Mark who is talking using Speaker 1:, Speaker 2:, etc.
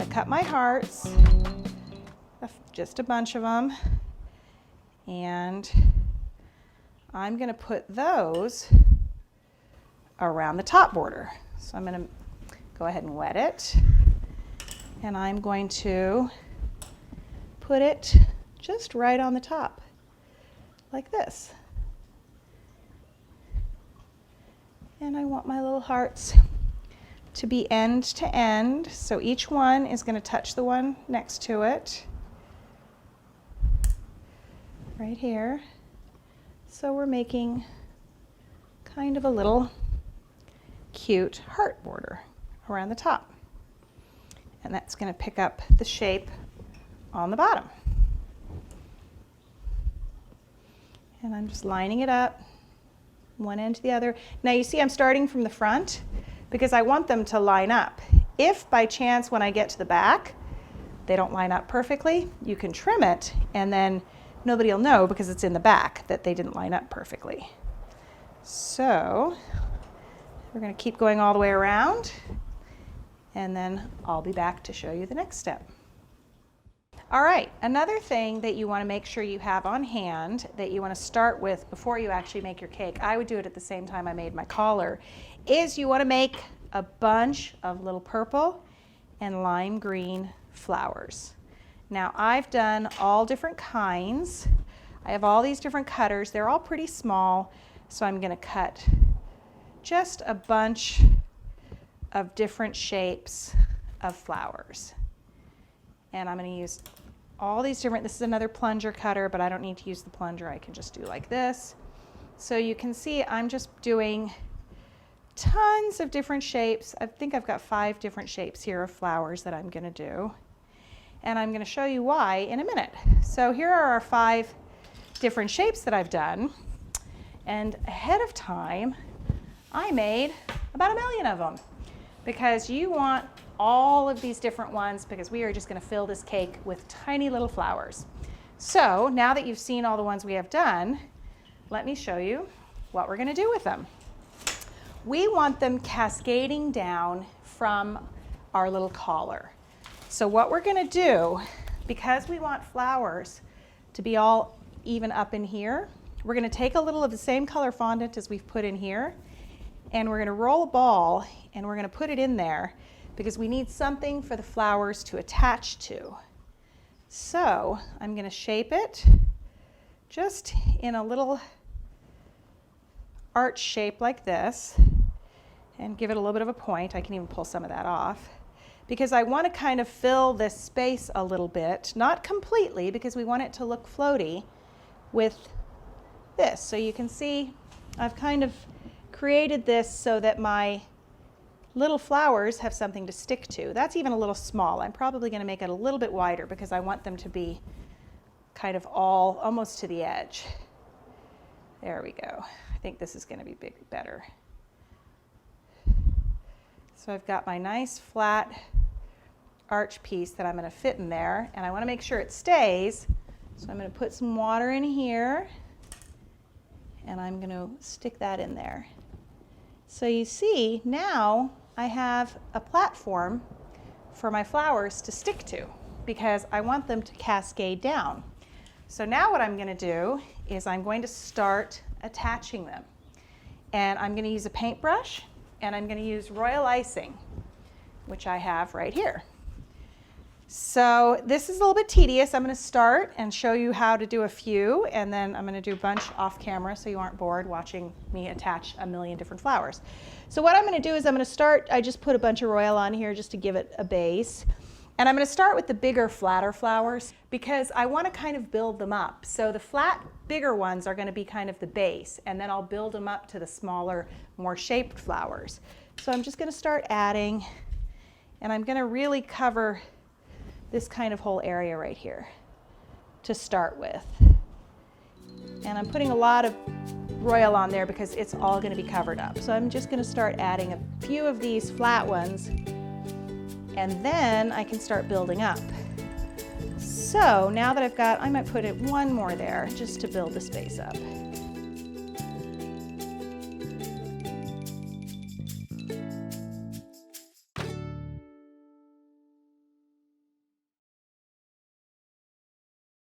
Speaker 1: gonna cut my hearts, just a bunch of them, and I'm gonna put those around the top border. So I'm gonna go ahead and wet it, and I'm going to put it just right on the top, like this. And I want my little hearts to be end to end, so each one is going to touch the one next to it, right here. So we're making kind of a little cute heart border around the top. And that's going to pick up the shape on the bottom. And I'm just lining it up, one end to the other. Now you see I'm starting from the front because I want them to line up. If by chance when I get to the back they don't line up perfectly, you can trim it and then nobody will know because it's in the back that they didn't line up perfectly. So we're going to keep going all the way around, and then I'll be back to show you the next step. All right, another thing that you want to make sure you have on hand that you want to start with before you actually make your cake, I would do it at the same time I made my collar, is you want to make a bunch of little purple and lime green flowers. Now I've done all different kinds. I have all these different cutters. They're all pretty small, so I'm going to cut just a bunch of different shapes of flowers. And I'm going to use all these different, this is another plunger cutter, but I don't need to use the plunger. I can just do like this. So you can see I'm just doing tons of different shapes. I think I've got 5 different shapes here of flowers that I'm going to do. And I'm going to show you why in a minute. So here are our 5 different shapes that I've done. And ahead of time, I made about 1 million of them because you want all of these different ones because we are just going to fill this cake with tiny little flowers. So now that you've seen all the ones we have done, let me show you what we're going to do with them. We want them cascading down from our little collar. So what we're going to do, because we want flowers to be all even up in here, we're going to take a little of the same color fondant as we've put in here, and we're going to roll a ball and we're going to put it in there because we need something for the flowers to attach to. So I'm going to shape it just in a little arch shape like this and give it a little bit of a point. I can even pull some of that off because I want to kind of fill this space a little bit, not completely because we want it to look floaty with this. So you can see I've kind of created this so that my little flowers have something to stick to. That's even a little small. I'm probably going to make it a little bit wider because I want them to be kind of all almost to the edge. There we go. I think this is going to be better. So I've got my nice flat arch piece that I'm going to fit in there, and I want to make sure it stays. So I'm going to put some water in here and I'm going to stick that in there. So you see now I have a platform for my flowers to stick to because I want them to cascade down. So now what I'm going to do is I'm going to start attaching them. And I'm going to use a paintbrush and I'm going to use royal icing, which I have right here. So this is a little bit tedious. I'm going to start and show you how to do a few, and then I'm going to do a bunch off camera so you aren't bored watching me attach 1 million different flowers. So what I'm going to do is I'm going to start, I just put a bunch of royal on here just to give it a base. And I'm going to start with the bigger, flatter flowers because I want to kind of build them up. So the flat, bigger ones are going to be kind of the base, and then I'll build them up to the smaller, more shaped flowers. So I'm just going to start adding, and I'm going to really cover this kind of whole area right here to start with. And I'm putting a lot of royal on there because it's all going to be covered up. So I'm just going to start adding a few of these flat ones, and then I can start building up. So now that I've got, I might put it one more there just to build the space up.